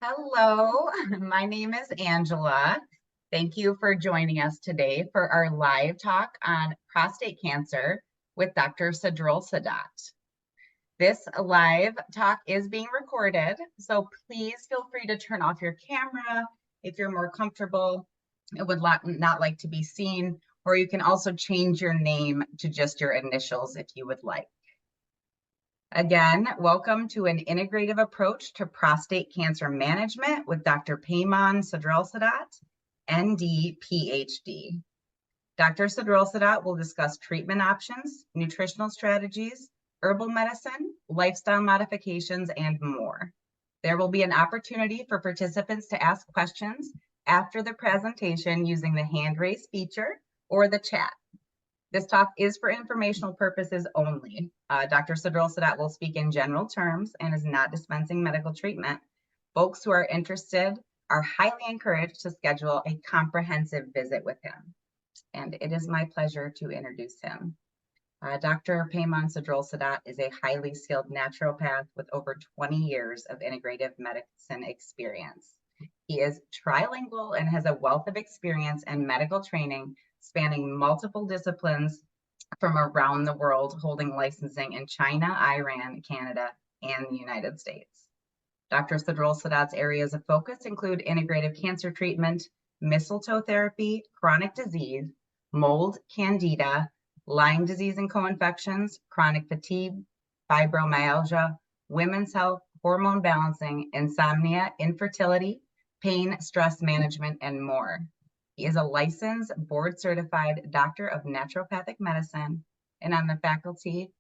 Hello, my name is Angela. Thank you for joining us today for our live talk on prostate cancer with Dr. Sadrolsadot. This live talk is being recorded, so please feel free to turn off your camera if you're more comfortable and would not like to be seen, or you can also change your name to just your initials if you would like. Again, welcome to an integrative approach to prostate cancer management with Dr. Paymon Sadrolsadot, ND, PhD. Dr. Sadrolsadot will discuss treatment options, nutritional strategies, herbal medicine, lifestyle modifications, and more. There will be an opportunity for participants to ask questions after the presentation using the hand raise feature or the chat. This talk is for informational purposes only. Dr. Sadrolsadot will speak in general terms and is not dispensing medical treatment. Folks who are interested are highly encouraged to schedule a comprehensive visit with him. And it is my pleasure to introduce him. Dr. Paymon Sadrolsadot is a highly skilled naturopath with over 20 years of integrative medicine experience. He is trilingual and has a wealth of experience and medical training spanning multiple disciplines from around the world, holding licensing in China, Iran, Canada, and the United States. Dr. Sadrolsadot's areas of focus include integrative cancer treatment, mistletoe therapy, chronic disease, mold, candida, Lyme disease and co-infections, chronic fatigue, fibromyalgia, women's health, hormone balancing, insomnia, infertility, pain, stress management, and more. He is a licensed, board-certified doctor of naturopathic medicine and on the faculty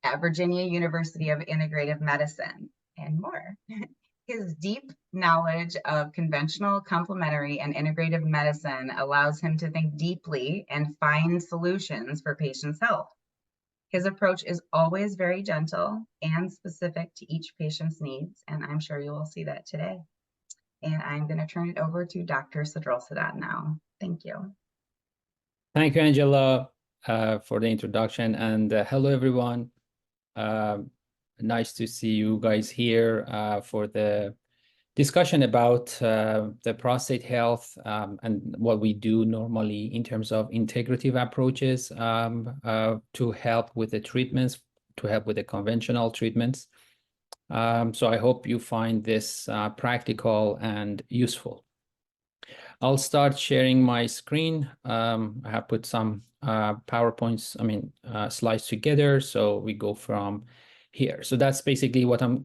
at Virginia University of Integrative Medicine, and more. His deep knowledge of conventional, complementary, and integrative medicine allows him to think deeply and find solutions for patients' health. His approach is always very gentle and specific to each patient's needs, and I'm sure you will see that today. And I'm going to turn it over to Dr. Sadrolsadot now. Thank you. Thank you, Angela, for the introduction, and hello, everyone. Nice to see you guys here for the discussion about the prostate health and what we do normally in terms of integrative approaches to help with the treatments, to help with the conventional treatments. So I hope you find this practical and useful. I'll start sharing my screen. I have put some PowerPoints, slides together. So we go from here. So that's basically what I'm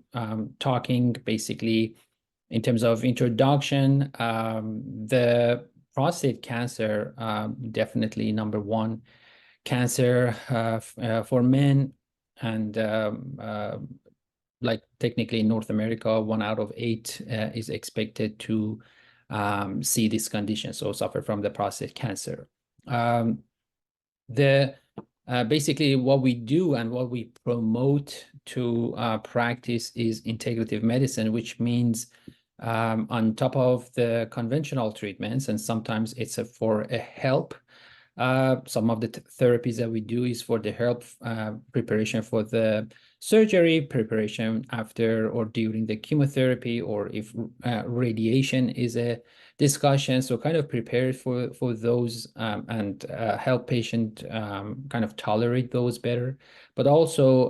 talking basically in terms of introduction. The prostate cancer, definitely number one cancer for men, and like technically in North America, 1 out of 8 is expected to see this condition, so suffer from the prostate cancer. Basically what we do and what we promote to practice is integrative medicine, which means on top of the conventional treatments, and sometimes it's for a help. Some of the therapies that we do is for the help preparation for the surgery, preparation after or during the chemotherapy, or if radiation is a discussion. So kind of prepare for those and help patient kind of tolerate those better. But also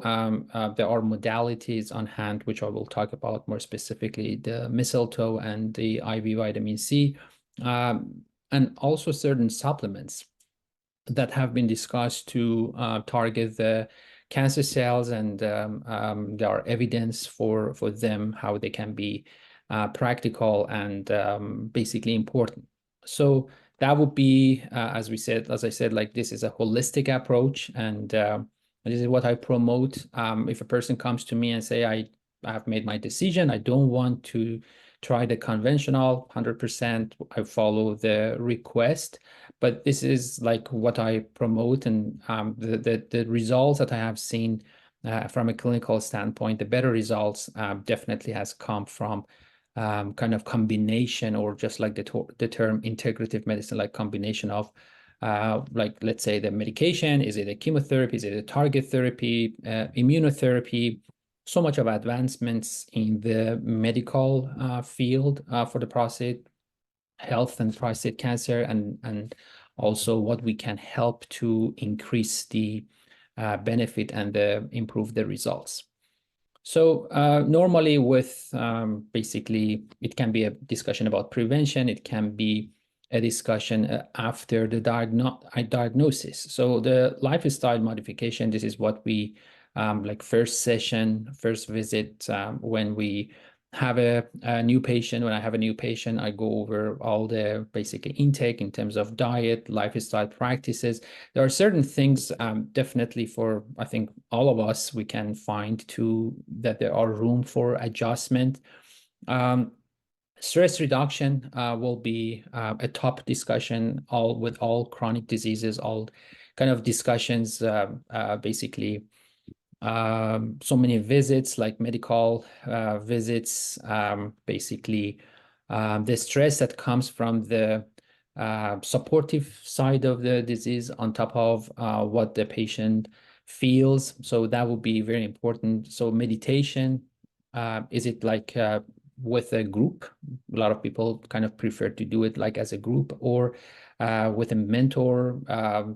there are modalities on hand, which I will talk about more specifically, the mistletoe and the IV vitamin C, and also certain supplements that have been discussed to target the cancer cells, and there are evidence for them, how they can be practical and basically important. So that would be, as I said, like this is a holistic approach, and this is what I promote. If a person comes to me and say, I have made my decision, I don't want to try the conventional 100%, I follow the request, but this is like what I promote, and the results that I have seen from a clinical standpoint, the better results definitely has come from kind of combination, or just like the term integrative medicine, like combination of like, let's say the medication, is it a chemotherapy, is it a target therapy, immunotherapy, so much of advancements in the medical field for the prostate health and prostate cancer, and also what we can help to increase the benefit and improve the results. So normally with basically, it can be a discussion about prevention. It can be a discussion after the diagnosis. So the lifestyle modification, this is what we like first session, first visit, when we have a new patient. When I have a new patient, I go over all the basic intake in terms of diet, lifestyle practices. There are certain things definitely for, I think, all of us, we can find that there are room for adjustment. Stress reduction will be a top discussion with all chronic diseases, all kind of discussions, basically. So many visits, like medical visits, basically the stress that comes from the supportive side of the disease on top of what the patient feels. So that would be very important. So meditation, is it like with a group? A lot of people kind of prefer to do it like as a group, or with a mentor,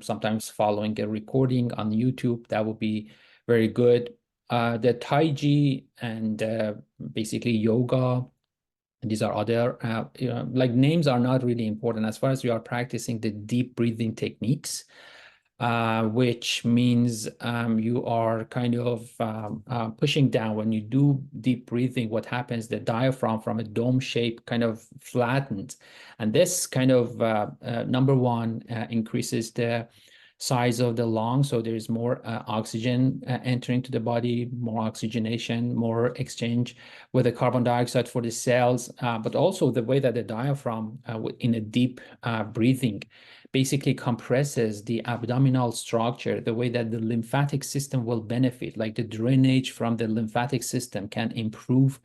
sometimes following a recording on YouTube. That would be very good. The Tai Chi and basically yoga, these are other, like names are not really important as far as you are practicing the deep breathing techniques, which means you are kind of pushing down. When you do deep breathing, what happens, the diaphragm from a dome shape kind of flattens. And this kind of, number one, increases the size of the lung, so there's more oxygen entering to the body, more oxygenation, more exchange with the carbon dioxide for the cells, but also the way that the diaphragm in a deep breathing basically compresses the abdominal structure, the way that the lymphatic system will benefit, like the drainage from the lymphatic system can improve.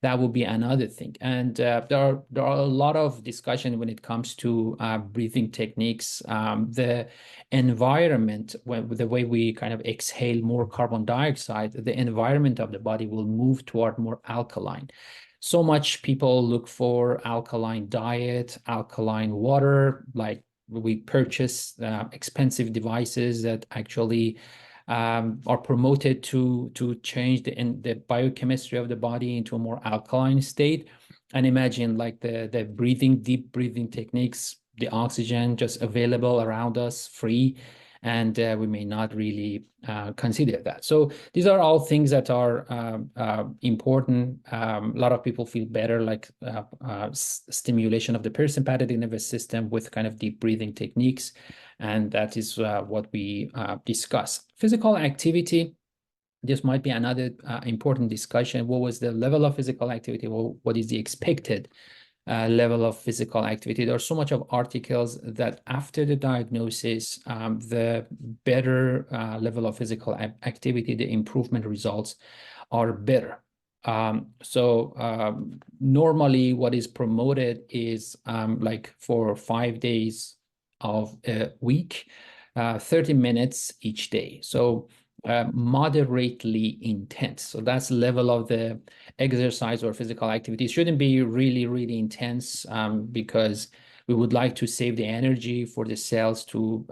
That will be another thing. And there are a lot of discussion when it comes to breathing techniques. The environment, the way we kind of exhale more carbon dioxide, the environment of the body will move toward more alkaline. So much people look for alkaline diet, alkaline water, like we purchase expensive devices that actually are promoted to change the biochemistry of the body into a more alkaline state. And imagine like the deep breathing techniques, the oxygen just available around us, free, and we may not really consider that. So these are all things that are important. A lot of people feel better, like stimulation of the parasympathetic nervous system with kind of deep breathing techniques. And that is what we discuss. Physical activity, this might be another important discussion. What was the level of physical activity? Well, what is the expected level of physical activity? There are so much of articles that after the diagnosis, the better level of physical activity, the improvement results are better. Normally what is promoted is like for 5 days of a week, 30 minutes each day. So moderately intense. So that's the level of the exercise or physical activity. It shouldn't be really, really intense because we would like to save the energy for the cells to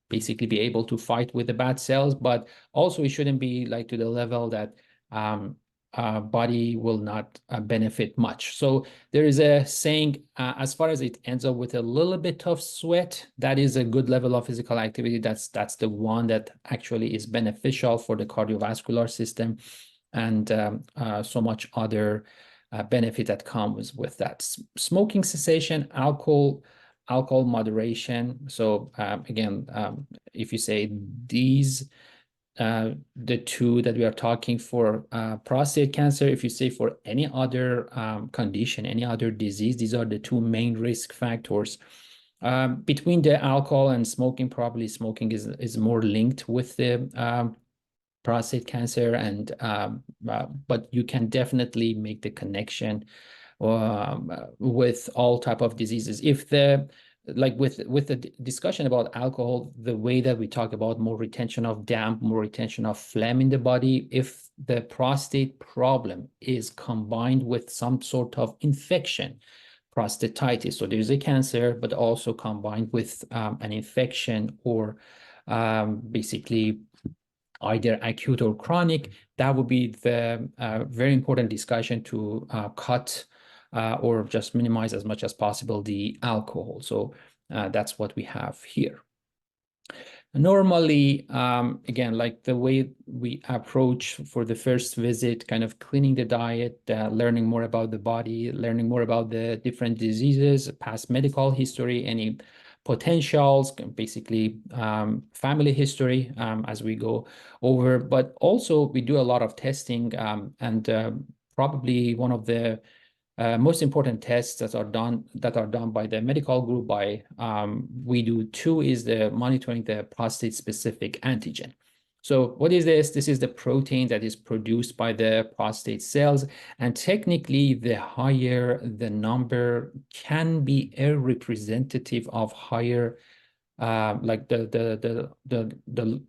basically be able to fight with the bad cells. But also it shouldn't be like to the level that body will not benefit much. So there is a saying, as far as it ends up with a little bit of sweat, that is a good level of physical activity. That's the one that actually is beneficial for the cardiovascular system, and so much other benefit that comes with that. Smoking cessation, alcohol moderation. So again, if you say these the two that we are talking for prostate cancer, if you say for any other condition, any other disease, these are the two main risk factors. Between the alcohol and smoking, probably smoking is more linked with the prostate cancer, and but you can definitely make the connection with all type of diseases. If the like with the discussion about alcohol, the way that we talk about more retention of damp, more retention of phlegm in the body, if the prostate problem is combined with some sort of infection, prostatitis, so there's a cancer, but also combined with an infection or basically either acute or chronic, that would be the very important discussion to cut or just minimize as much as possible the alcohol. So that's what we have here. Normally, again, like the way we approach for the first visit, kind of cleaning the diet, learning more about the body, learning more about the different diseases, past medical history, any potentials, basically family history as we go over. But also we do a lot of testing and probably one of the most important tests that are done by the medical group we do too is the monitoring the prostate specific antigen. So what is this? This is the protein that is produced by the prostate cells, and technically the higher the number can be a representative of higher like the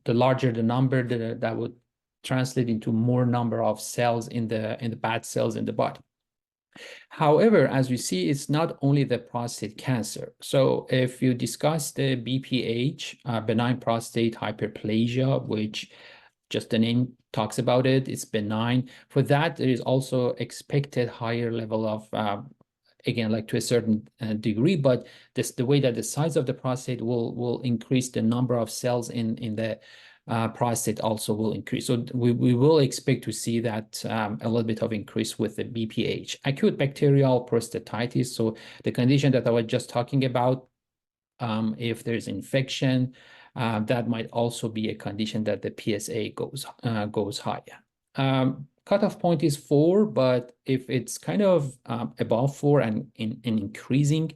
larger the number that would translate into more number of cells in the bad cells in the body. However, as we see, it's not only the prostate cancer. So if you discuss the BPH, benign prostate hyperplasia, which just the name talks about it, it's benign. For that, there is also expected higher level of, again, like to a certain degree, but the way that the size of the prostate will increase the number of cells in the prostate also will increase. So we will expect to see that a little bit of increase with the BPH. Acute bacterial prostatitis, so the condition that I was just talking about, if there's infection, that might also be a condition that the PSA goes higher. Cutoff point is 4, but if it's kind of above 4 and increasing,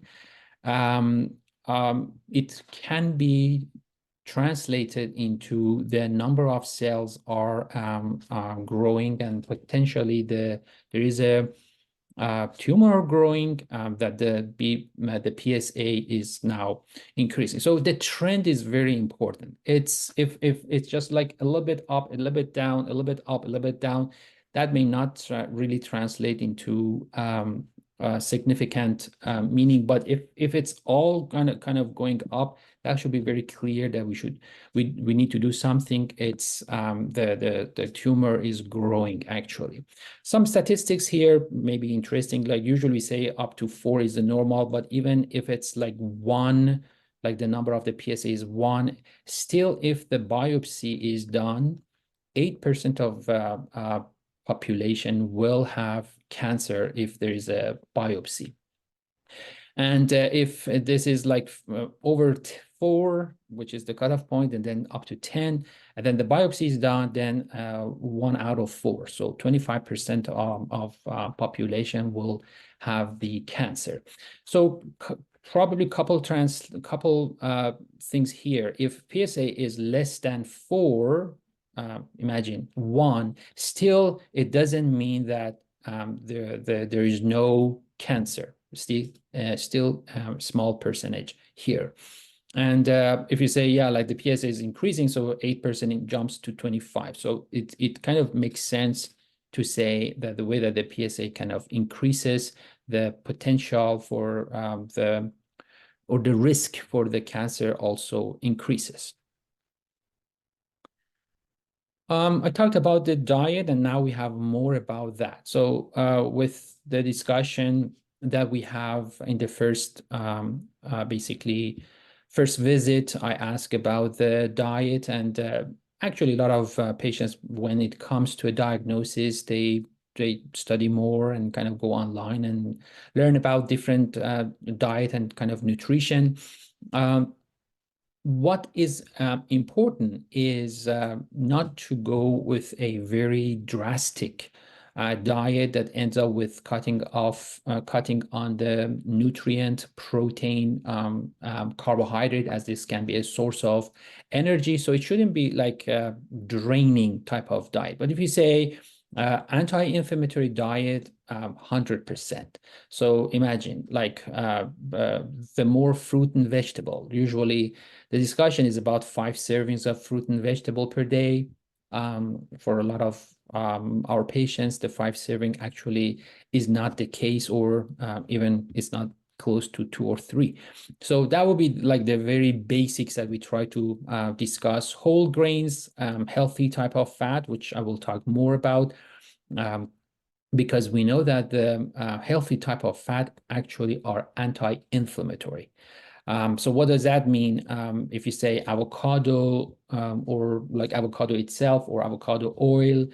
it can be translated into the number of cells are growing, and potentially there is a tumor growing that the PSA is now increasing. So the trend is very important. If it's just like a little bit up, a little bit down, a little bit up, a little bit down, that may not really translate into significant meaning. But if it's all kind of going up, that should be very clear that we need to do something. It's the tumor is growing actually. Some statistics here may be interesting. Like usually we say up to 4 is the normal, but even if it's like 1, like the number of the PSA is 1, still if the biopsy is done, 8% of population will have cancer if there is a biopsy. And if this is like over 4, which is the cutoff point, and then up to 10, and then the biopsy is done, then 1 out of 4. So 25% of population will have the cancer. So probably couple things here. If PSA is less than 4, imagine 1, still it doesn't mean that there is no cancer. Still small percentage here. And if you say, yeah, like the PSA is increasing, so 8% it jumps to 25. So it kind of makes sense to say that the way that the PSA kind of increases, the potential for the risk for the cancer also increases. I talked about the diet, and now we have more about that. So with the discussion that we have in the first, basically, first visit, I ask about the diet, and actually a lot of patients, when it comes to a diagnosis, they study more and kind of go online and learn about different diet and kind of nutrition. What is important is not to go with a very drastic diet that ends up with cutting on the nutrient, protein, carbohydrate, as this can be a source of energy. So it shouldn't be like a draining type of diet. But if you say Anti-inflammatory diet, 100%. So imagine like the more fruit and vegetable. Usually the discussion is about 5 servings of fruit and vegetable per day. For a lot of our patients, the 5 serving actually is not the case, or even it's not close to 2 or 3. So that would be like the very basics that we try to discuss. Whole grains, healthy type of fat, which I will talk more about, because we know that the healthy type of fat actually are anti-inflammatory. So what does that mean? If you say avocado, or like avocado itself, or avocado oil,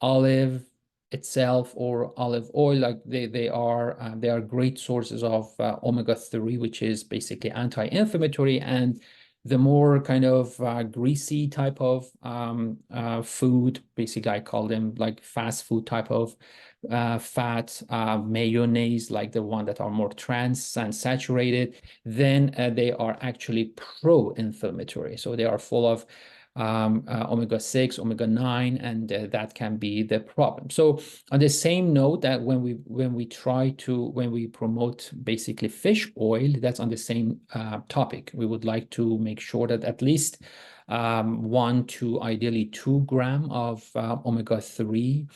olive itself, or olive oil, like they are great sources of omega-3, which is basically anti-inflammatory. And the more kind of greasy type of food, basically I call them like fast food type of fat, mayonnaise, like the one that are more trans and saturated, then they are actually pro-inflammatory. So they are full of omega-6, omega-9, and that can be the problem. So on the same note, that when we promote basically fish oil, that's on the same topic. We would like to make sure that at least 1 to ideally 2 gram of omega-3,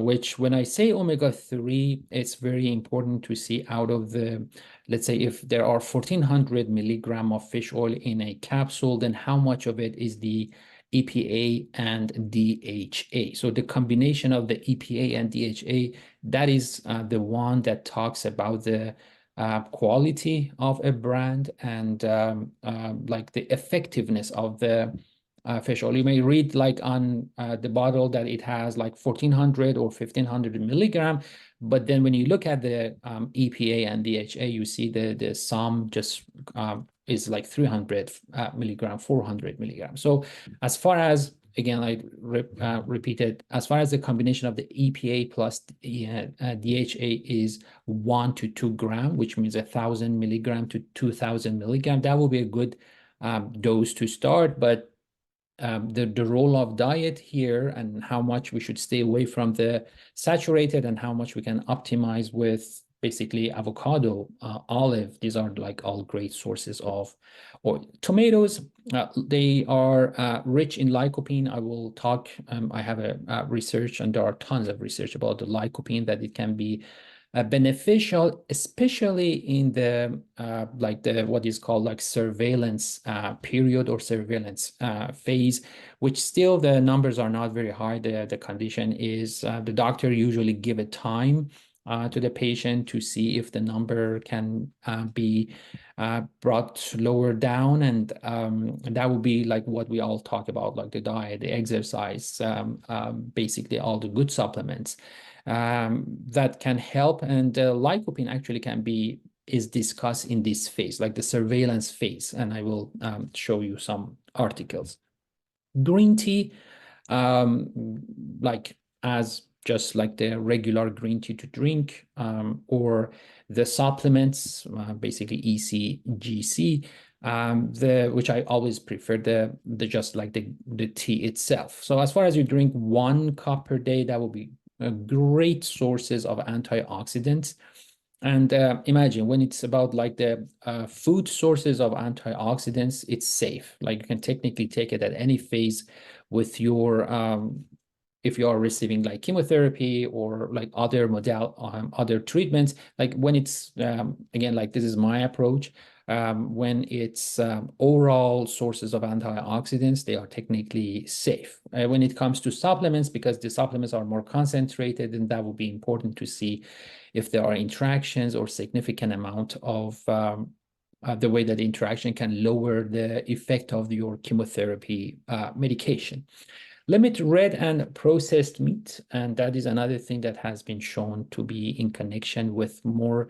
which when I say omega-3, it's very important to see out of the, let's say if there are 1400 milligram of fish oil in a capsule, then how much of it is the EPA and DHA? So the combination of the EPA and DHA, that is the one that talks about the quality of a brand and like the effectiveness of the fish oil. You may read like on the bottle that it has like 1400 or 1500 milligram, but then when you look at the EPA and DHA, you see the sum just is like 300 milligram, 400 milligram. So as far as, again, I repeated, as far as the combination of the EPA plus DHA is 1 to 2 gram, which means 1000 milligram to 2000 milligram, that will be a good dose to start. But the role of diet here and how much we should stay away from the saturated and how much we can optimize with basically avocado, olive, these are like all great sources of oil. Tomatoes, they are rich in lycopene. I will talk, I have a research, and there are tons of research about the lycopene, that it can be beneficial, especially in the like the what is called like surveillance period or surveillance phase, which still the numbers are not very high. The condition is the doctor usually give a time to the patient to see if the number can be brought lower down, and that would be like what we all talk about, like the diet, the exercise, basically all the good supplements that can help. And lycopene actually is discussed in this phase, like the surveillance phase, and I will show you some articles. Green tea, like as just like the regular green tea to drink, or the supplements, basically EC, GC, which I always prefer the just like the tea itself. So as far as you drink 1 cup per day, that will be great sources of antioxidants. And imagine when it's about like the food sources of antioxidants, it's safe. Like you can technically take it at any phase with your if you are receiving like chemotherapy or like other other treatments. Like when it's again, like this is my approach. When it's oral sources of antioxidants, they are technically safe. When it comes to supplements, because the supplements are more concentrated, and that will be important to see if there are interactions or significant amount of the way that the interaction can lower the effect of your chemotherapy medication. Limit red and processed meat, and that is another thing that has been shown to be in connection with more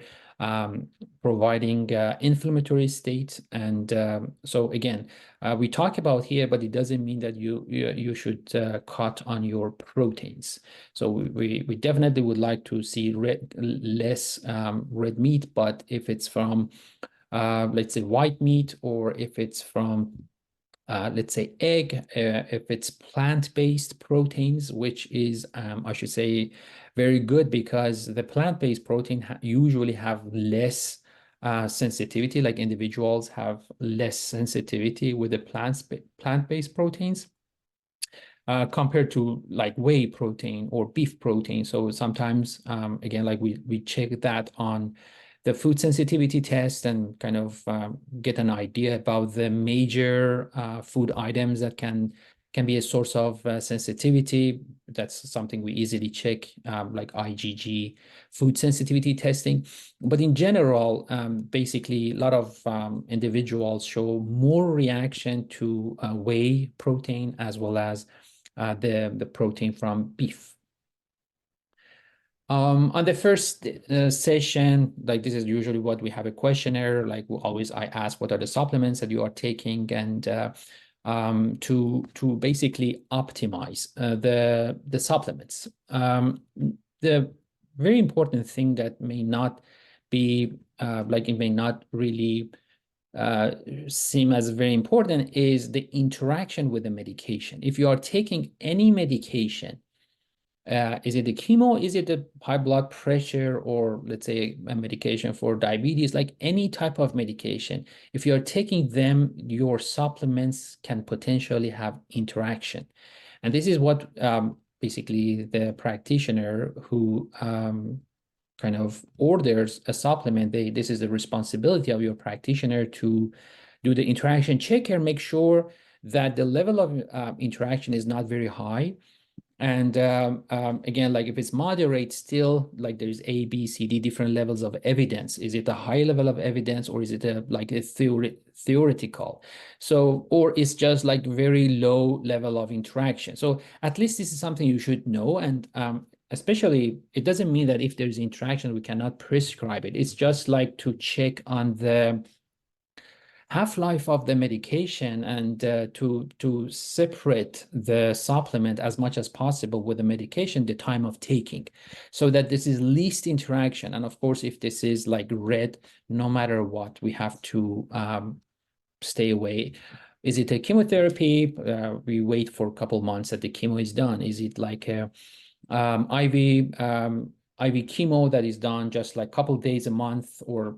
providing inflammatory states. And so again, we talk about here, but it doesn't mean that you should cut on your proteins. So we definitely would like to see less red meat, but if it's from let's say white meat, or if it's from let's say egg, if it's plant-based proteins, which is, I should say, very good because the plant-based protein usually have less sensitivity, like individuals have less sensitivity with the plant-based proteins compared to like whey protein or beef protein. So sometimes, again, like we check that on the food sensitivity test and kind of get an idea about the major food items that can be a source of sensitivity. That's something we easily check, like IgG food sensitivity testing. But in general, basically, a lot of individuals show more reaction to whey protein as well as the protein from beef. On the first session, like this is usually what we have a questionnaire, like I ask what are the supplements that you are taking and to basically optimize the supplements. The very important thing that may not be like it may not really seem as very important is the interaction with the medication. If you are taking any medication, is it the chemo? Is it the high blood pressure, or let's say a medication for diabetes, like any type of medication? If you're taking them, your supplements can potentially have interaction. And this is what basically the practitioner who kind of orders a supplement, this is the responsibility of your practitioner to do the interaction checker, make sure that the level of interaction is not very high. And again, like if it's moderate, still like there's A, B, C, D, different levels of evidence. Is it a high level of evidence, or is it like a theoretical? So, or it's just like very low level of interaction. So at least this is something you should know. And especially, it doesn't mean that if there's interaction, we cannot prescribe it. It's just like to check on the half-life of the medication and to separate the supplement as much as possible with the medication, the time of taking, so that this is least interaction. And of course, if this is like red, no matter what, we have to stay away. Is it a chemotherapy? We wait for a couple months that the chemo is done. Is it like a IV chemo that is done just like a couple days a month, or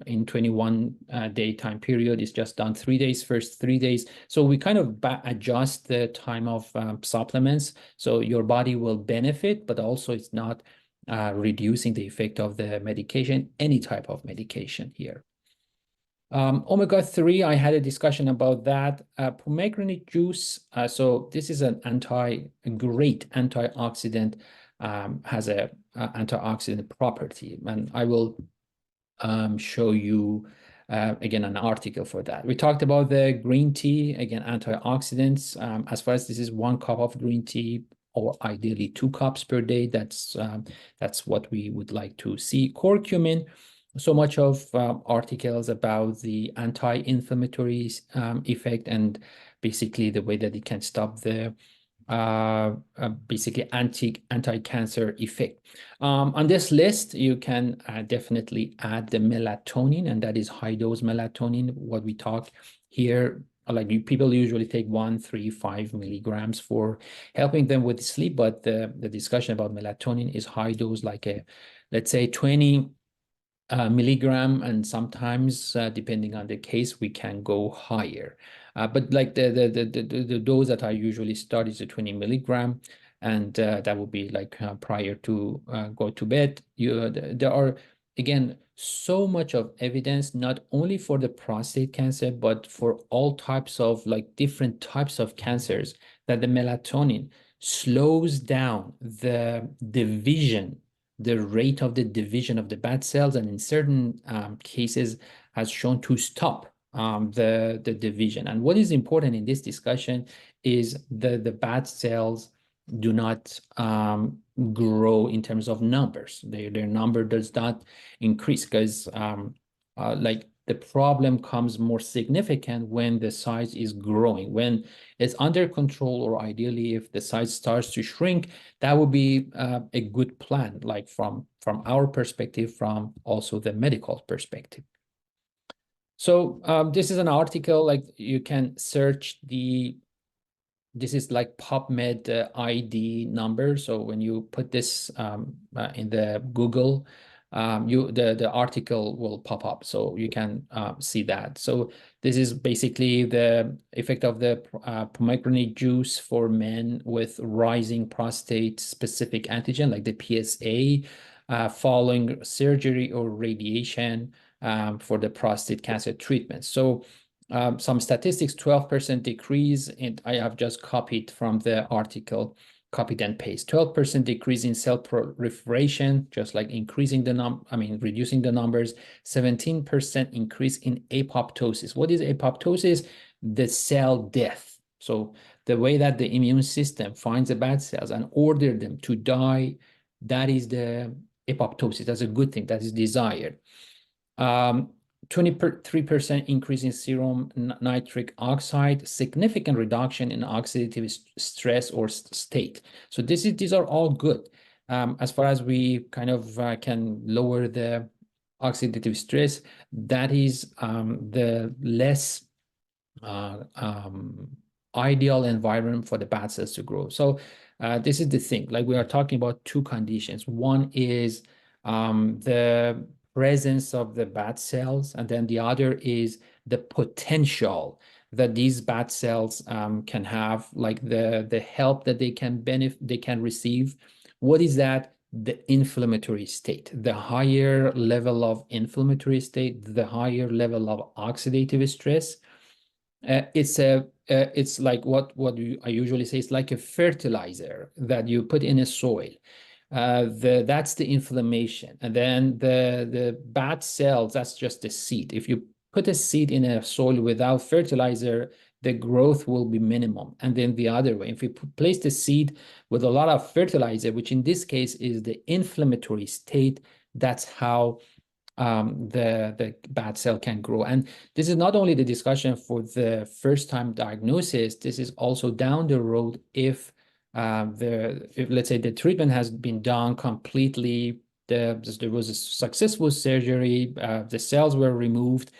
in 21 day time period is just done 3 days, first 3 days. So we kind of adjust the time of supplements. So your body will benefit, but also it's not reducing the effect of the medication, any type of medication here. Omega-3, I had a discussion about that. Pomegranate juice, so this is an great antioxidant, has a antioxidant property, and I will show you again an article for that. We talked about the green tea, again antioxidants. As far as this is 1 cup of green tea, or ideally 2 cups per day, that's what we would like to see. Curcumin, so much of articles about the anti-inflammatory effect and basically the way that it can stop the basically anti-cancer effect. On this list, you can definitely add the melatonin, and that is high dose melatonin. What we talk here, like people usually take 1, 3, 5 milligrams for helping them with sleep, but the discussion about melatonin is high dose, like let's say 20 milligram, and sometimes depending on the case we can go higher, but like the dose that I usually start is a 20 milligram, and that would be like prior to go to bed. There are again so much of evidence, not only for the prostate cancer but for all types of like different types of cancers, that the melatonin slows down the division, the rate of the division of the bad cells, and in certain cases has shown to stop the division. And what is important in this discussion is the bad cells do not grow in terms of numbers. Their number does not increase, because like the problem comes more significant when the size is growing. When it's under control, or ideally if the size starts to shrink, that would be a good plan, like from our perspective, from also the medical perspective. So this is an article, like you can search this is like PubMed ID number. So when you put this in the Google, the article will pop up, so you can see that. So this is basically the effect of the pomegranate juice for men with rising prostate specific antigen, like the PSA, following surgery or radiation for the prostate cancer treatment. So some statistics, 12% decrease, and I have just copied from the article, copied and paste. 12% decrease in cell proliferation, just like increasing the reducing the numbers. 17% increase in apoptosis. What is apoptosis? The cell death. So the way that the immune system finds the bad cells and order them to die, that is the apoptosis. That's a good thing. That is desired. 23% increase in serum nitric oxide, significant reduction in oxidative stress or state. So these are all good. As far as we kind of can lower the oxidative stress, that is the less ideal environment for the bad cells to grow. So this is the thing, like we are talking about two conditions. One is the presence of the bad cells, and then the other is the potential that these bad cells can have, like the help that they can receive. What is that? The inflammatory state. The higher level of inflammatory state, the higher level of oxidative stress. It's like what I usually say, it's like a fertilizer that you put in a soil. That's the inflammation, and then the bad cells, that's just the seed. If you put a seed in a soil without fertilizer, the growth will be minimum. And then the other way, if you place the seed with a lot of fertilizer, which in this case is the inflammatory state, that's how the bad cell can grow. And this is not only the discussion for the first time diagnosis, this is also down the road if let's say the treatment has been done completely, there was a successful surgery, the cells were removed,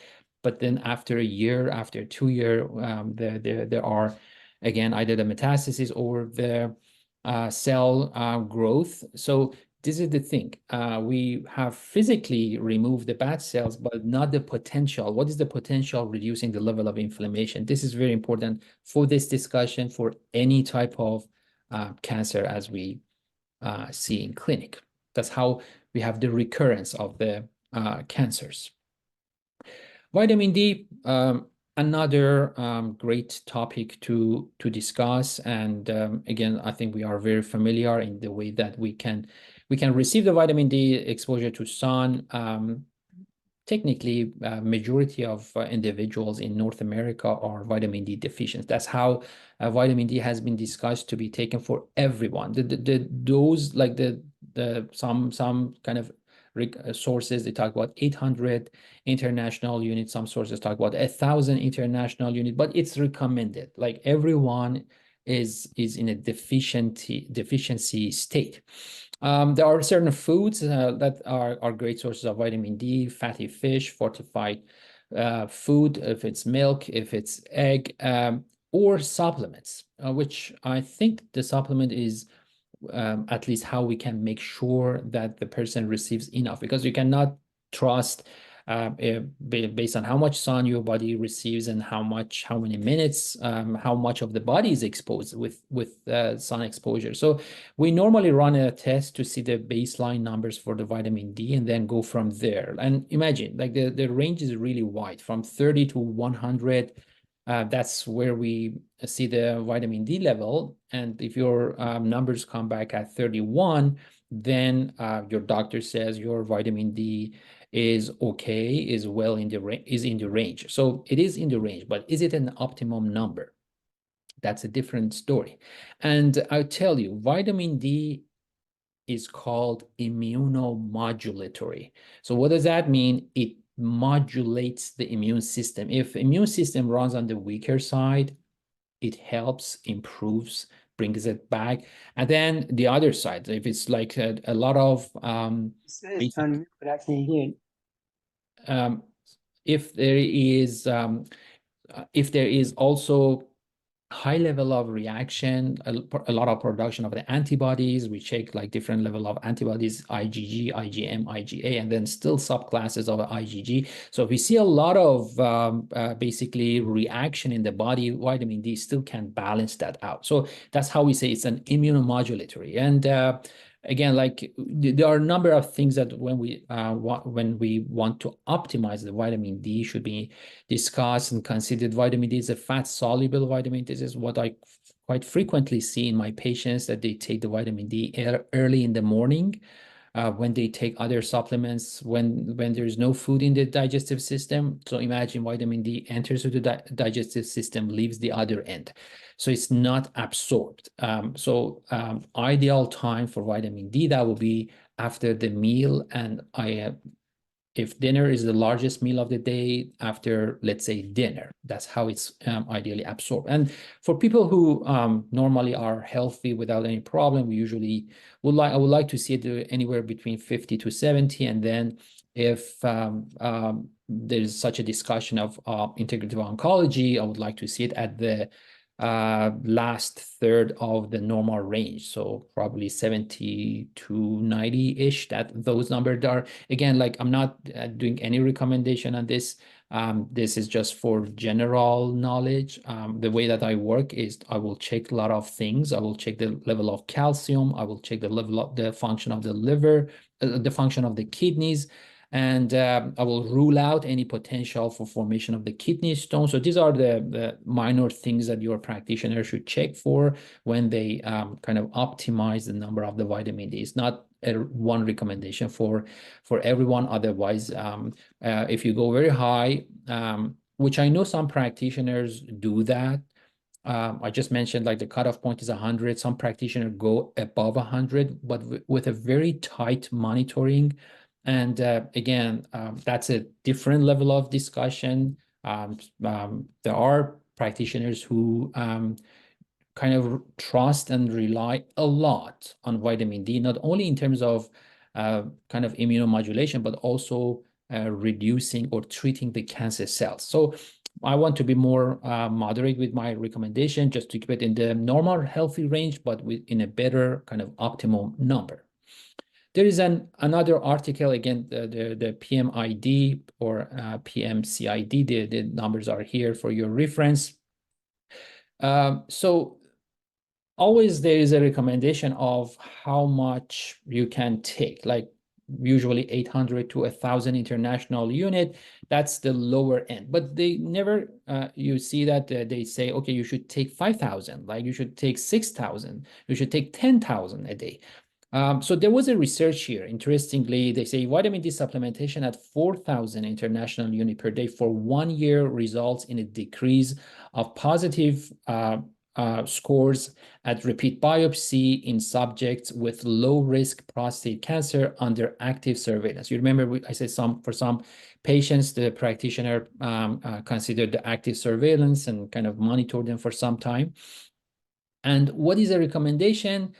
but then after a year, after 2 years, there are again either the metastasis or the cell growth. So this is the thing. We have physically removed the bad cells, but not the potential. What is the potential reducing the level of inflammation? This is very important for this discussion for any type of cancer as we see in clinic. That's how we have the recurrence of the cancers. Vitamin D, another great topic to discuss. And again, I think we are very familiar in the way that we can receive the vitamin D exposure to sun. Technically, majority of individuals in North America are vitamin D deficient. That's how vitamin D has been discussed to be taken for everyone. Those like some kind of sources, they talk about 800 international units. Some sources talk about 1,000 international units, but it's recommended. Like everyone is in a deficiency state. There are certain foods that are great sources of vitamin D: fatty fish, fortified food, if it's milk, if it's egg, or supplements, which I think the supplement is at least how we can make sure that the person receives enough, because you cannot trust based on how much sun your body receives and how many minutes, how much of the body is exposed with sun exposure. So we normally run a test to see the baseline numbers for the vitamin D and then go from there. And imagine, like the range is really wide, from 30 to 100. That's where we see the vitamin D level. And if your numbers come back at 31, then your doctor says your vitamin D is okay, is well in the range. So it is in the range, but is it an optimum number? That's a different story. And I'll tell you, vitamin D is called immunomodulatory. So what does that mean? It modulates the immune system. If immune system runs on the weaker side, it helps, improves, brings it back. And then the other side, if it's like a lot of if there is also high level of reaction, a lot of production of the antibodies. We check like different level of antibodies, IgG, IgM, IgA, and then still subclasses of IgG. So if we see a lot of basically reaction in the body, vitamin D still can balance that out. So that's how we say it's an immunomodulatory. And again, like there are a number of things that when we want to optimize the vitamin D should be discussed and considered. Vitamin D is a fat soluble vitamin. This is what I quite frequently see in my patients, that they take the vitamin D early in the morning. When they take other supplements, when there's no food in the digestive system. So imagine vitamin D enters into the digestive system, leaves the other end. So it's not absorbed. Ideal time for vitamin D, that will be after the meal. And if dinner is the largest meal of the day, after, let's say, dinner, that's how it's ideally absorbed. And for people who normally are healthy without any problem, we usually I would like to see it anywhere between 50 to 70. And then if there's such a discussion of integrative oncology, I would like to see it at the last third of the normal range, so probably 70 to 90-ish. That those numbers are, again, like I'm not doing any recommendation on this. This is just for general knowledge. The way that I work is I will check a lot of things. I will check the level of calcium. I will check the level of the function of the liver, the function of the kidneys. And I will rule out any potential for formation of the kidney stone. So these are the minor things that your practitioner should check for when they kind of optimize the number of the vitamin D. It's not one recommendation for everyone. Otherwise, if you go very high, which I know some practitioners do that. I just mentioned like the cutoff point is 100. Some practitioners go above 100, but with a very tight monitoring. And again, that's a different level of discussion. There are practitioners who kind of trust and rely a lot on vitamin D, not only in terms of kind of immunomodulation, but also reducing or treating the cancer cells. So I want to be more moderate with my recommendation, just to keep it in the normal healthy range, but in a better kind of optimum number. There is another article, again, the PMID or PMCID, the numbers are here for your reference. So always there is a recommendation of how much you can take, like usually 800 to 1,000 international unit. That's the lower end, but they never, you see that they say, okay, you should take 5,000, like you should take 6,000, you should take 10,000 a day. So there was a research here. Interestingly, they say vitamin D supplementation at 4,000 international unit per day for 1 year results in a decrease of positive scores at repeat biopsy in subjects with low-risk prostate cancer under active surveillance. You remember I said for some patients, the practitioner considered the active surveillance and kind of monitored them for some time. And what is a recommendation?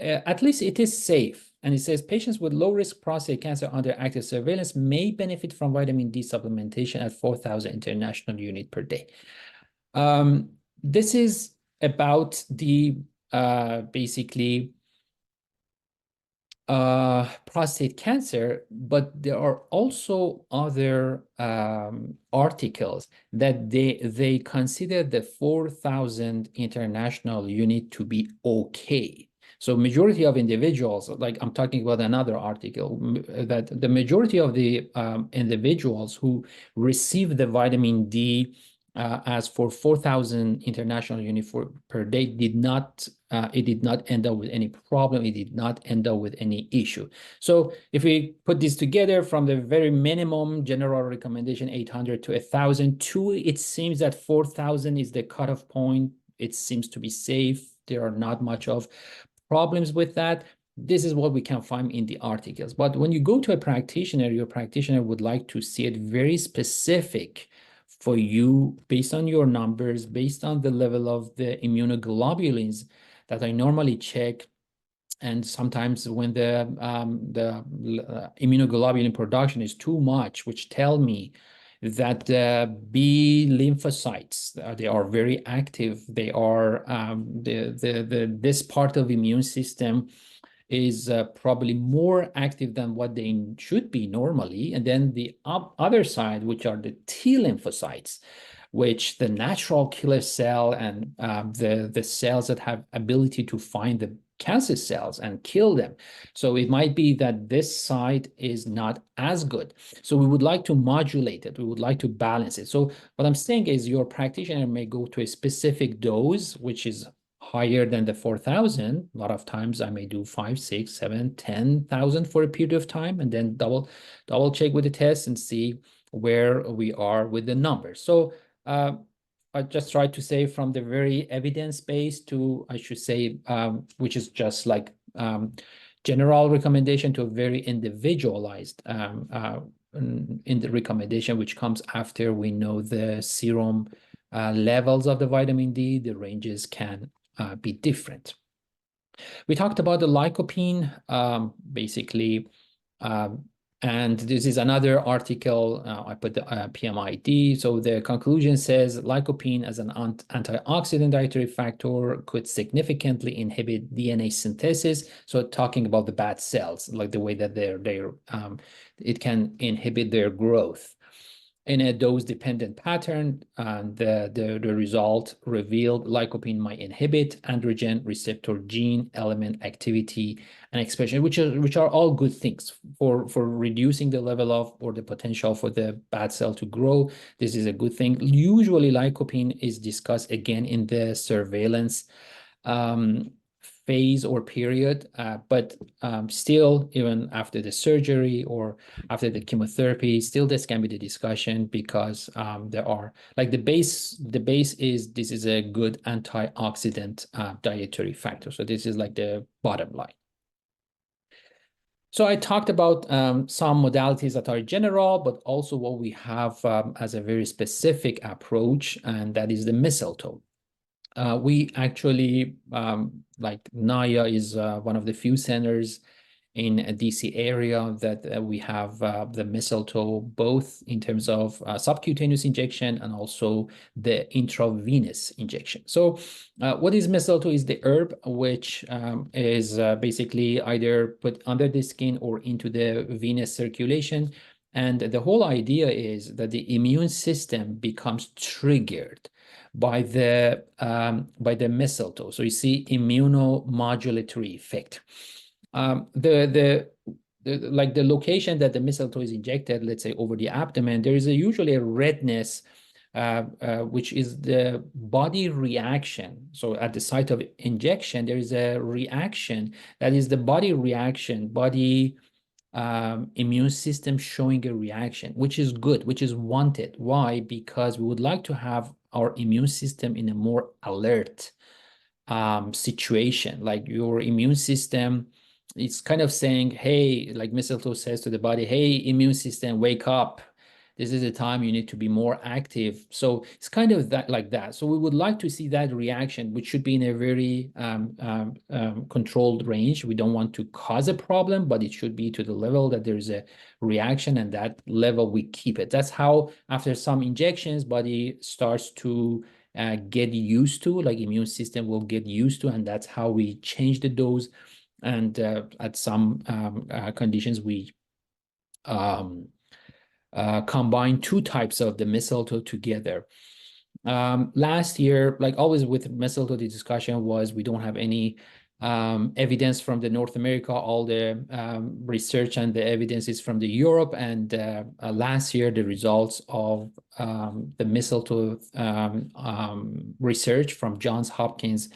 At least it is safe. And it says patients with low-risk prostate cancer under active surveillance may benefit from vitamin D supplementation at 4,000 international unit per day. This is about the basically prostate cancer, but there are also other articles that they consider the 4,000 international unit to be okay. So majority of individuals, like I'm talking about another article, that the majority of the individuals who receive the vitamin D as for 4,000 international units per day it did not end up with any problem. It did not end up with any issue. So if we put this together from the very minimum general recommendation, 800 to 1,000, it seems that 4,000 is the cutoff point. It seems to be safe. There are not much of problems with that. This is what we can find in the articles. But when you go to a practitioner, your practitioner would like to see it very specific for you based on your numbers, based on the level of the immunoglobulins that I normally check. And sometimes when the immunoglobulin production is too much, which tell me that B lymphocytes, they are very active. They are this part of immune system is probably more active than what they should be normally. And then the other side, which are the T lymphocytes, which the natural killer cell and the cells that have ability to find the cancer cells and kill them. So it might be that this side is not as good. So we would like to modulate it. We would like to balance it. So what I'm saying is your practitioner may go to a specific dose, which is higher than the 4,000. A lot of times I may do 5, 6, 7, 10,000 for a period of time, and then double check with the test and see where we are with the numbers. So I just try to say from the very evidence-based to, I should say, which is just like general recommendation to a very individualized in the recommendation, which comes after we know the serum levels of the vitamin D. The ranges can be different. We talked about the lycopene, basically, and this is another article. I put the PMID. So the conclusion says lycopene as an antioxidant dietary factor could significantly inhibit DNA synthesis. So talking about the bad cells, like the way that it can inhibit their growth in a dose-dependent pattern. And the result revealed lycopene might inhibit androgen receptor gene element activity and expression, which are all good things for reducing the level of or the potential for the bad cell to grow. This is a good thing. Usually lycopene is discussed again in the surveillance phase or period, but still, even after the surgery or after the chemotherapy, still this can be the discussion, because there are like the base is this is a good antioxidant dietary factor. So this is like the bottom line. So I talked about some modalities that are general, but also what we have as a very specific approach, and that is the mistletoe. We actually, like NIHA is one of the few centers in a DC area that we have the mistletoe, both in terms of subcutaneous injection and also the intravenous injection. So what is mistletoe? Is the herb which is basically either put under the skin or into the venous circulation. And the whole idea is that the immune system becomes triggered by the mistletoe. So you see immunomodulatory effect. Like the location that the mistletoe is injected, let's say over the abdomen, there is usually a redness, which is the body reaction. So at the site of injection, there is a reaction that is the body reaction, immune system showing a reaction, which is good, which is wanted. Why? Because we would like to have our immune system in a more alert situation. Like your immune system, it's kind of saying, hey, like mistletoe says to the body, hey, immune system, wake up. This is the time you need to be more active. So it's kind of that, like that. So we would like to see that reaction, which should be in a very controlled range. We don't want to cause a problem, but it should be to the level that there's a reaction, and that level we keep it. That's how after some injections, body starts to get used to, like immune system will get used to, and that's how we change the dose. And at some conditions, we combine two types of the mistletoe together. Last year, like always with mistletoe, the discussion was we don't have any evidence from the North America. All the research and the evidence is from the Europe. And last year, the results of the mistletoe research from Johns Hopkins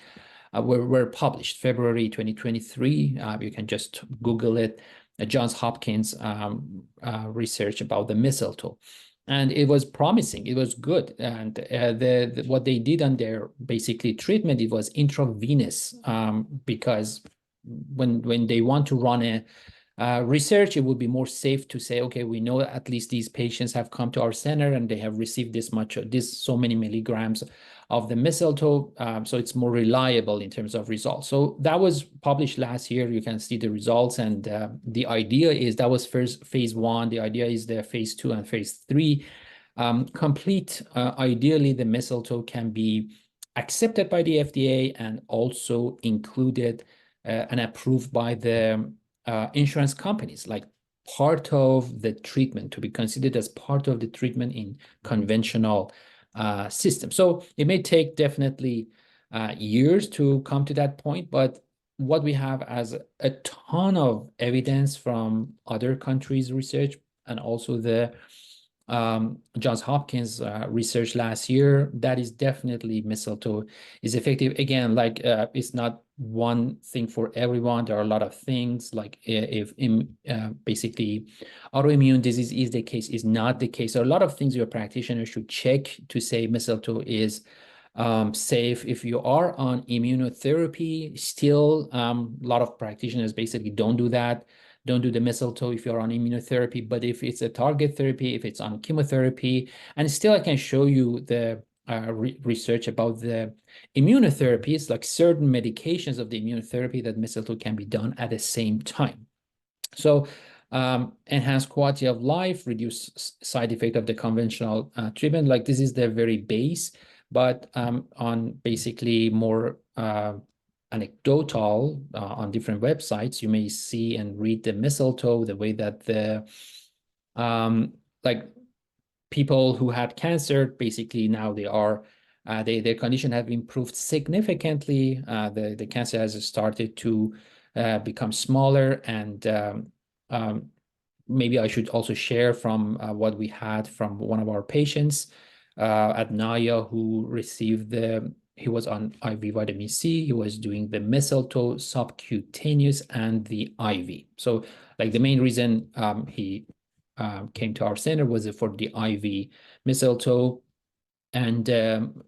were published February 2023. You can just Google it. Johns Hopkins research about the mistletoe, and it was promising. It was good, and what they did on their basically treatment, it was intravenous, because when they want to run a research, it would be more safe to say, okay, we know at least these patients have come to our center and they have received so many milligrams of the mistletoe, so it's more reliable in terms of results. So that was published last year. You can see the results, and the idea is that was first phase 1. The idea is the phase 2 and phase 3. Ideally, the mistletoe can be accepted by the FDA and also included and approved by the insurance companies, like part of the treatment, to be considered as part of the treatment in conventional system. So it may take definitely years to come to that point, but what we have as a ton of evidence from other countries' research and also the Johns Hopkins research last year, that is definitely mistletoe is effective. Again, like it's not one thing for everyone. There are a lot of things, like if basically autoimmune disease is the case, is not the case. So a lot of things your practitioner should check to say mistletoe is safe. If you are on immunotherapy, still a lot of practitioners basically don't do that. Don't do the mistletoe if you're on immunotherapy. But if it's a target therapy, if it's on chemotherapy, and still I can show you the research about the immunotherapies, like certain medications of the immunotherapy, that mistletoe can be done at the same time. So enhance quality of life, reduce side effect of the conventional treatment. Like this is the very base, but on basically more anecdotal on different websites, you may see and read the mistletoe, the way that the like people who had cancer, basically now they are their condition have improved significantly. The cancer has started to become smaller, and maybe I should also share from what we had from one of our patients at NIHA who received he was on IV vitamin C, he was doing the mistletoe subcutaneous and the IV. So like the main reason he came to our center was for the IV mistletoe. And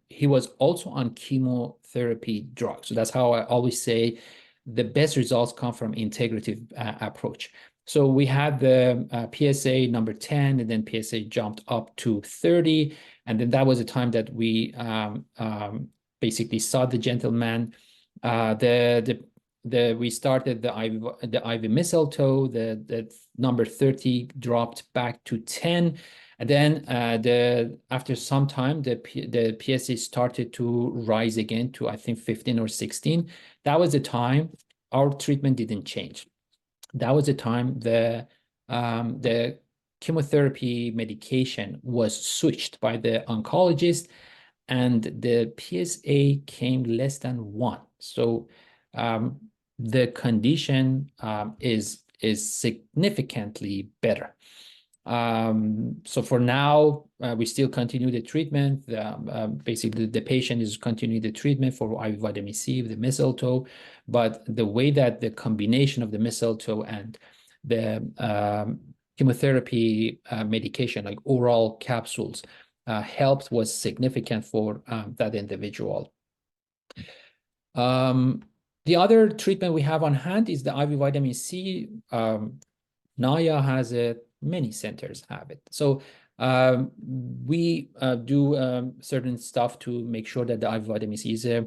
he was also on chemotherapy drugs. So that's how I always say the best results come from integrative approach. So we had the PSA number 10, and then PSA jumped up to 30. And then that was the time that we basically saw the gentleman. We started the IV mistletoe, the number 30 dropped back to 10. And then after some time, the PSA started to rise again to, I think, 15 or 16. That was the time our treatment didn't change. That was the time the chemotherapy medication was switched by the oncologist, and the PSA came less than 1. So the condition is significantly better. So for now, we still continue the treatment. Basically, the patient is continuing the treatment for IV vitamin C, the mistletoe, but the way that the combination of the mistletoe and the chemotherapy medication, like oral capsules, helped was significant for that individual. The other treatment we have on hand is the IV vitamin C. NIHA has it. Many centers have it. So we do certain stuff to make sure that the IV vitamin C is a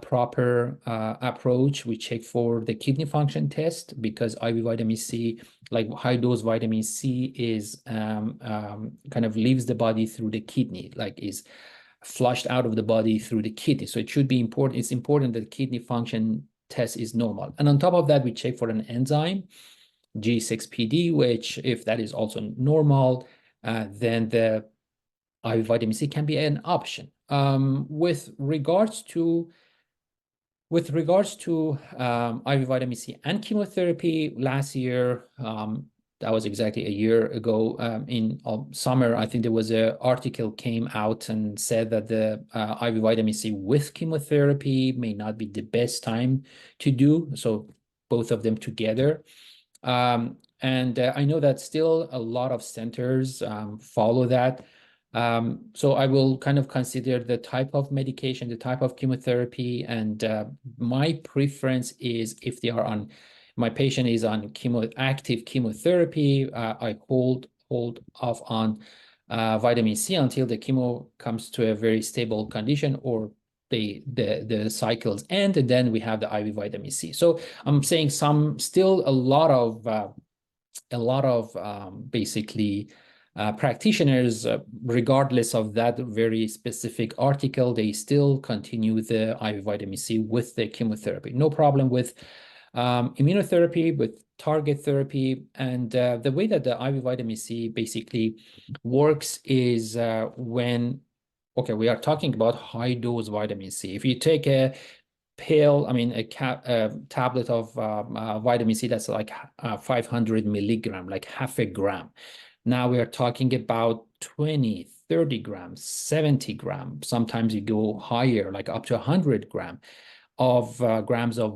proper approach. We check for the kidney function test, because IV vitamin C, like high dose vitamin C, is kind of leaves the body through the kidney, like is flushed out of the body through the kidney. So it should be important. It's important that the kidney function test is normal. And on top of that, we check for an enzyme, G6PD, which if that is also normal, then the IV vitamin C can be an option. With regards to IV vitamin C and chemotherapy, last year, that was exactly a year ago, in summer, I think there was an article came out and said that the IV vitamin C with chemotherapy may not be the best time to do. So both of them together. And I know that still a lot of centers follow that. So I will kind of consider the type of medication, the type of chemotherapy, and my preference is if they are on, my patient is on active chemotherapy, I hold off on vitamin C until the chemo comes to a very stable condition, or the cycles end, and then we have the IV vitamin C. So I'm saying still a lot of basically practitioners, regardless of that very specific article, they still continue the IV vitamin C with the chemotherapy. No problem with immunotherapy, with target therapy. And the way that the IV vitamin C basically works is when, okay, we are talking about high dose vitamin C. If you take a pill, I mean, a tablet of vitamin C, that's like 500 milligram, like half a gram. Now we are talking about 20, 30 grams, 70 grams. Sometimes you go higher, like up to 100 grams of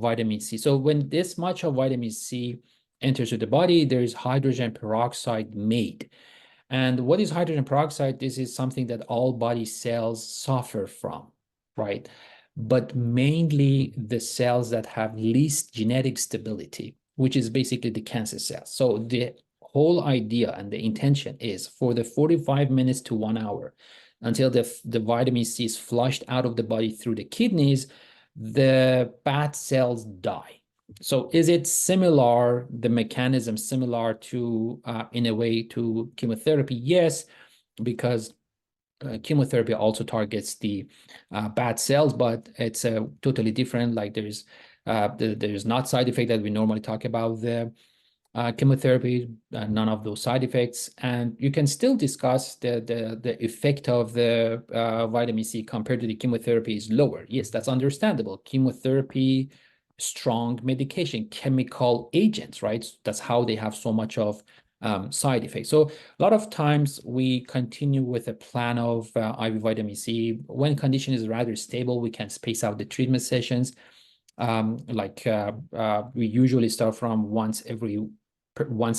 vitamin C. So when this much of vitamin C enters to the body, there is hydrogen peroxide made. And what is hydrogen peroxide? This is something that all body cells suffer from, right? But mainly the cells that have least genetic stability, which is basically the cancer cells. So the whole idea and the intention is for the 45 minutes to 1 hour until the vitamin C is flushed out of the body through the kidneys, the bad cells die. So is it similar, the mechanism similar to, in a way, to chemotherapy? Yes, because chemotherapy also targets the bad cells, but it's totally different. Like there's not side effect that we normally talk about the chemotherapy, none of those side effects, and you can still discuss the effect of the vitamin C compared to the chemotherapy is lower. Yes, that's understandable. Chemotherapy, strong medication, chemical agents, right? That's how they have so much of side effects. So a lot of times we continue with a plan of IV vitamin C. When condition is rather stable, we can space out the treatment sessions. We usually start from once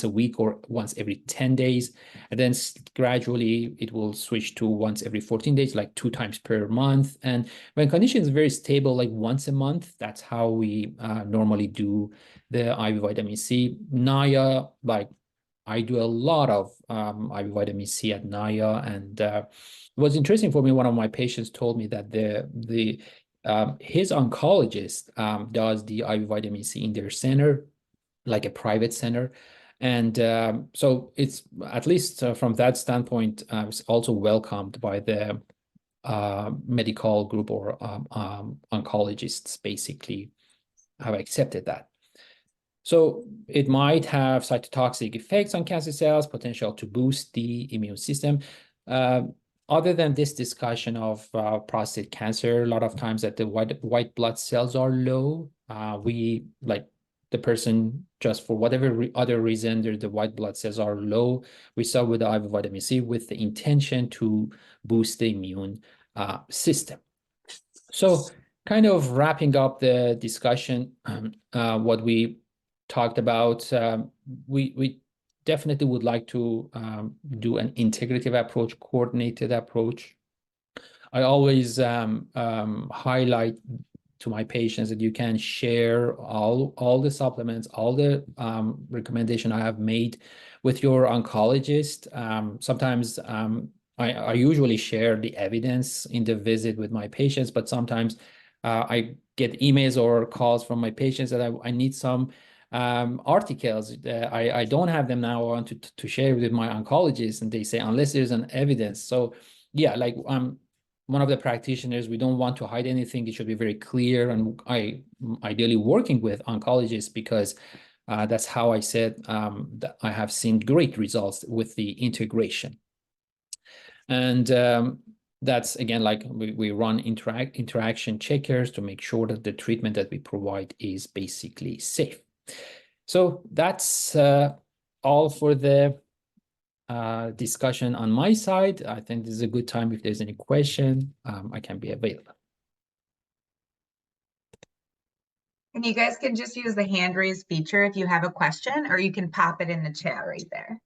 a week or once every 10 days. And then gradually it will switch to once every 14 days, like 2 times per month. And when condition is very stable, like once a month, that's how we normally do the IV vitamin C. NIHA, like I do a lot of IV vitamin C at NIHA. And it was interesting for me, one of my patients told me that his oncologist does the IV vitamin C in their center, like a private center. And so it's, at least from that standpoint, it's also welcomed by the medical group, or oncologists basically have accepted that. So it might have cytotoxic effects on cancer cells, potential to boost the immune system. Other than this discussion of prostate cancer, a lot of times that the white blood cells are low, we like the person, just for whatever other reason, the white blood cells are low. We start with the IV vitamin C with the intention to boost the immune system. So kind of wrapping up the discussion, what we talked about, we definitely would like to do an integrative approach, coordinated approach. I always highlight to my patients that you can share all the supplements, all the recommendation I have made with your oncologist. Sometimes I usually share the evidence in the visit with my patients, but sometimes I get emails or calls from my patients that I need some articles. I don't have them now. I want to share with my oncologist, and they say, unless there's an evidence. So yeah, like one of the practitioners, we don't want to hide anything. It should be very clear. And I ideally working with oncologists, because that's how I said that I have seen great results with the integration. And that's, again, like we run interaction checkers to make sure that the treatment that we provide is basically safe. So that's all for the discussion on my side. I think this is a good time. If there's any question, I can be available. And you guys can just use the hand raise feature if you have a question, or you can pop it in the chat right there.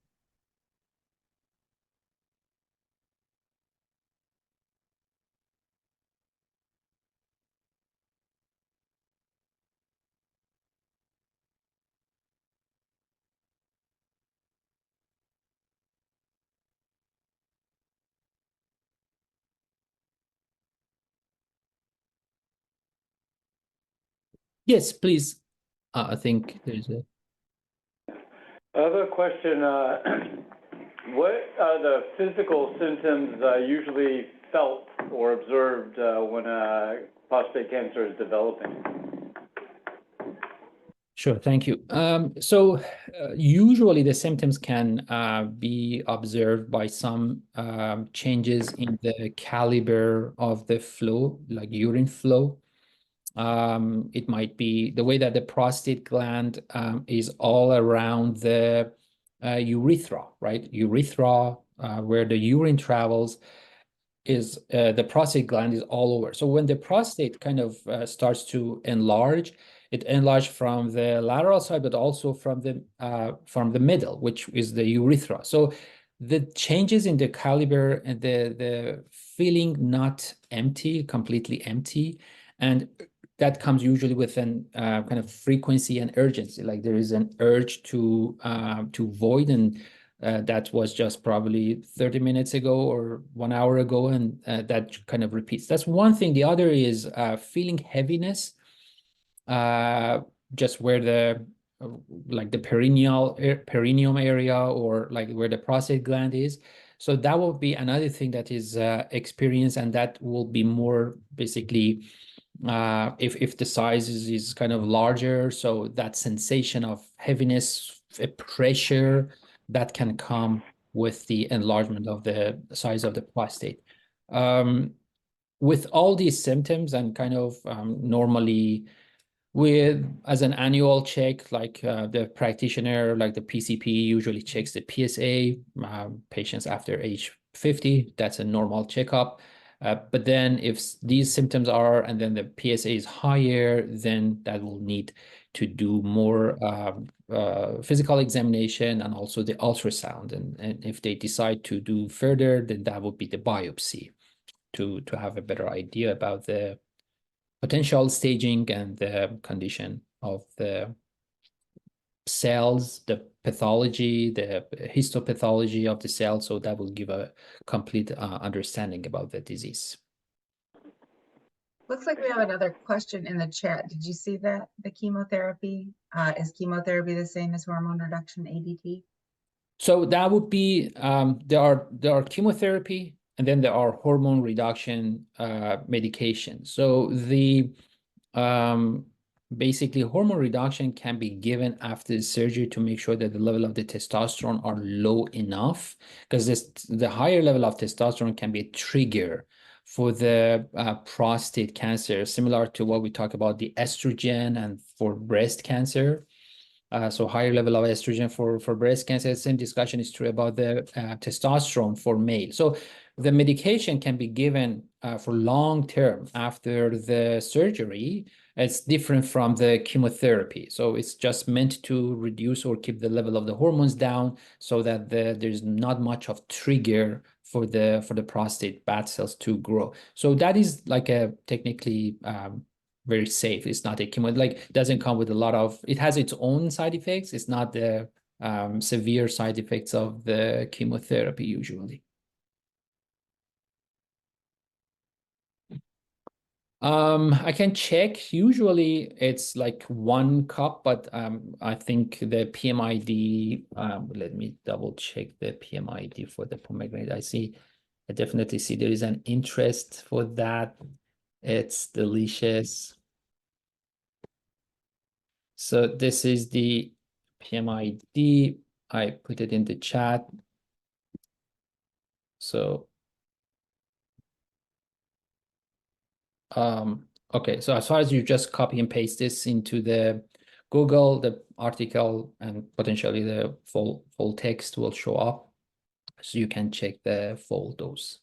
Yes, please. I think there's a... I have a question. What the physical symptoms usually felt or observed when prostate cancer is developing? Sure, thank you. Usually the symptoms can be observed by some changes in the caliber of the flow, like urine flow. It might be the way that the prostate gland is all around the urethra, right? Urethra, where the urine travels, is the prostate gland is all over. So when the prostate kind of starts to enlarge, it enlarged from the lateral side, but also from the middle, which is the urethra. So the changes in the caliber and the feeling not empty, completely empty, and that comes usually with an kind of frequency and urgency. Like there is an urge to void, and that was just probably 30 minutes ago or 1 hour ago, and that kind of repeats. That's one thing. The other is feeling heaviness, just where the like the perineum area, or like where the prostate gland is. So that will be another thing that is experienced, and that will be more basically if the size is kind of larger. So that sensation of heaviness, pressure, that can come with the enlargement of the size of the prostate. With all these symptoms, and kind of normally as an annual check, like the practitioner, like the PCP usually checks the PSA, patients after age 50, that's a normal checkup. But then if these symptoms are, and then the PSA is higher, then that will need to do more physical examination and also the ultrasound. And if they decide to do further, then that would be the biopsy to have a better idea about the potential staging and the condition of the cells, the pathology, the histopathology of the cells. So that will give a complete understanding about the disease. Looks like we have another question in the chat. Did you see that? The chemotherapy, is chemotherapy the same as hormone reduction, ADT? So that would be, there are chemotherapy, and then there are hormone reduction medication. So the basically hormone reduction can be given after the surgery to make sure that the level of the testosterone are low enough, because the higher level of testosterone can be a trigger for the prostate cancer, similar to what we talk about the estrogen and for breast cancer. So higher level of estrogen for breast cancer. Same discussion is true about the testosterone for male. So the medication can be given for long term after the surgery. It's different from the chemotherapy. So it's just meant to reduce or keep the level of the hormones down, so that there's not much of trigger for the prostate bad cells to grow. So that is like a technically very safe. It's not a chemo, like doesn't come with a lot of, it has its own side effects. It's not the severe side effects of the chemotherapy usually. I can check. Usually it's like 1 cup, but I think the PMID, let me double check the PMID for the pomegranate. I definitely see there is an interest for that. It's delicious. So this is the PMID. I put it in the chat. So okay, so as far as you just copy and paste this into the Google, the article and potentially the full text will show up, so you can check the full dose.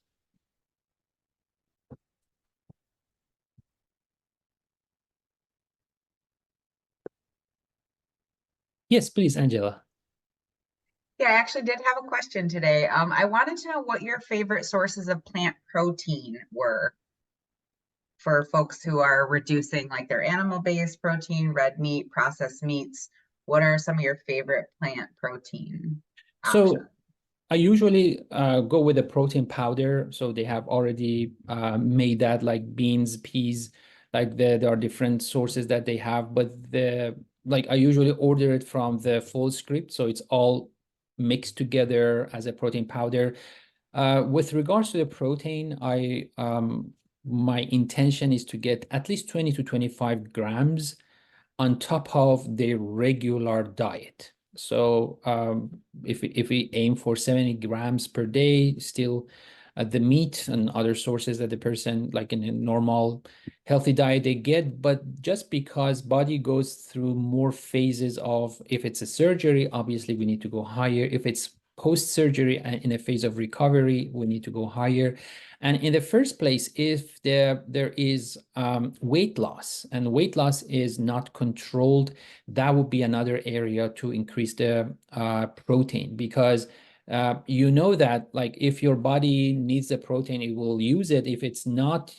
Yes, please, Angela. Yeah, I actually did have a question today. I wanted to know what your favorite sources of plant protein were for folks who are reducing like their animal-based protein, red meat, processed meats. What are some of your favorite plant protein options? So I usually go with a protein powder. So they have already made that, like beans, peas, like there are different sources that they have, but like I usually order it from the full script. So it's all mixed together as a protein powder. With regards to the protein, my intention is to get at least 20 to 25 grams on top of their regular diet. So if we aim for 70 grams per day, still the meat and other sources that the person, like in a normal healthy diet, they get. But just because body goes through more phases of, if it's a surgery, obviously we need to go higher. If it's post-surgery and in a phase of recovery, we need to go higher. And in the first place, if there is weight loss, and weight loss is not controlled, that would be another area to increase the protein, because you know that, like, if your body needs the protein, it will use it. If it's not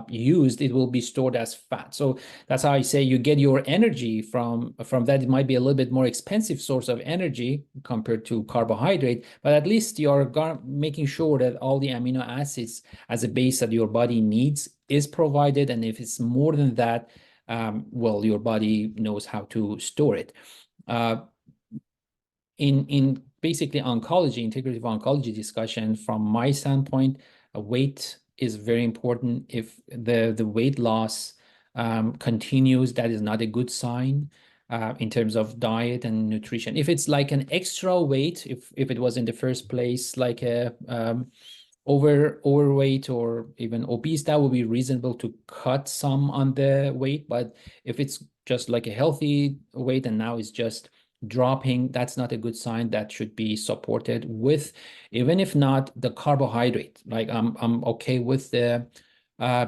used, it will be stored as fat. So that's how I say you get your energy from that. It might be a little bit more expensive source of energy compared to carbohydrate, but at least you're making sure that all the amino acids as a base that your body needs is provided. And if it's more than that, well, your body knows how to store it. In basically oncology, integrative oncology discussion, from my standpoint, weight is very important. If the weight loss continues, that is not a good sign in terms of diet and nutrition. If it's like an extra weight, if it was in the first place like a overweight or even obese, that would be reasonable to cut some on the weight. But if it's just like a healthy weight and now it's just dropping, that's not a good sign. That should be supported with, even if not the carbohydrate. Like I'm okay with the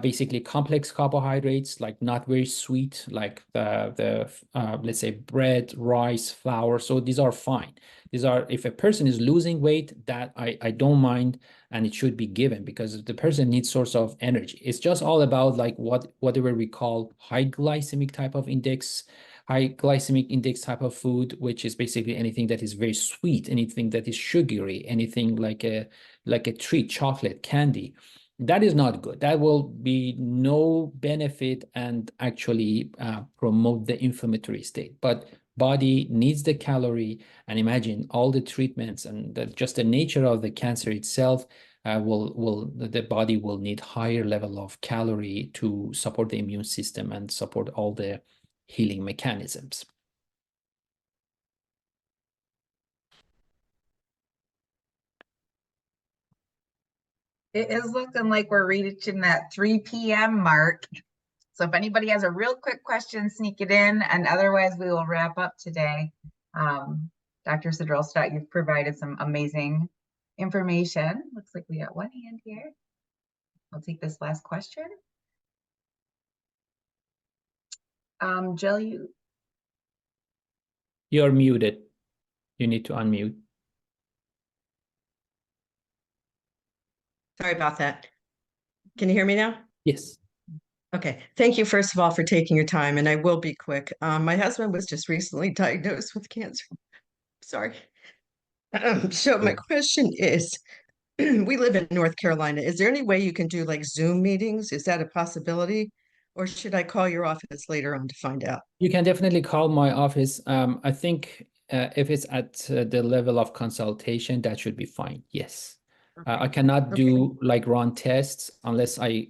basically complex carbohydrates, like not very sweet, like the let's say bread, rice, flour. So these are fine. These are, if a person is losing weight, that I don't mind, and it should be given, because the person needs source of energy. It's just all about like whatever we call high glycemic type of index, high glycemic index type of food, which is basically anything that is very sweet, anything that is sugary, anything like a treat, chocolate, candy. That is not good. That will be no benefit and actually promote the inflammatory state. But body needs the calorie, and imagine all the treatments and just the nature of the cancer itself the body will need higher level of calorie to support the immune system and support all the healing mechanisms. It is looking like we're reaching that 3 p.m. mark. So if anybody has a real quick question, sneak it in, and otherwise we will wrap up today. Dr. Sadrolsadot, you've provided some amazing information. Looks like we got one hand here. I'll take this last question. Jill, You're muted. You need to unmute. Sorry about that. Can you hear me now? Yes. Okay. Thank you, first of all, for taking your time, and I will be quick. My husband was just recently diagnosed with cancer. Sorry. So my question is, we live in North Carolina. Is there any way you can do like Zoom meetings? Is that a possibility? Or should I call your office later on to find out? You can definitely call my office. I think if it's at the level of consultation, that should be fine. Yes. I cannot do like run tests unless I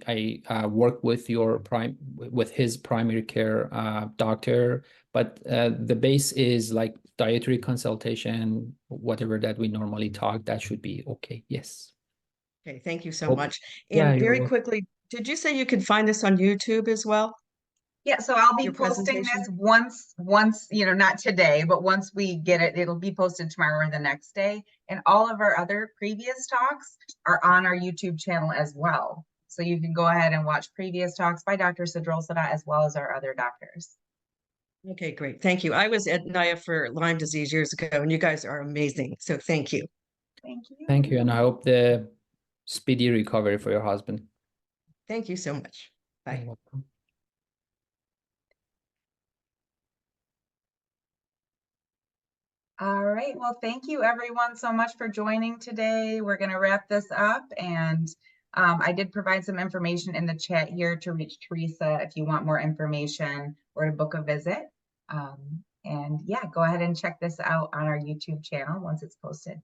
work with his primary care doctor. But the base is like dietary consultation, whatever that we normally talk, that should be okay. Yes. Okay, thank you so much. Yeah, And you're very welcome. quickly, did you say you can find this on YouTube as well? yeah, so I'll be Your posting this presentation? once, not today, but once we get it, it'll be posted tomorrow or the next day. And all of our other previous talks are on our YouTube channel as well. So you can go ahead and watch previous talks by Dr. Sadrolsadot as well as our other doctors. Okay, great. Thank you. I was at NIHA for Lyme disease years ago, and you guys are amazing. So thank you. Thank you. Thank you. And I hope the speedy recovery for your husband. Thank you so much. You're Bye. welcome. All right. Well, thank you everyone so much for joining today. We're going to wrap this up, and I did provide some information in the chat here to reach Teresa if you want more information or to book a visit. And yeah, go ahead and check this out on our YouTube channel once it's posted.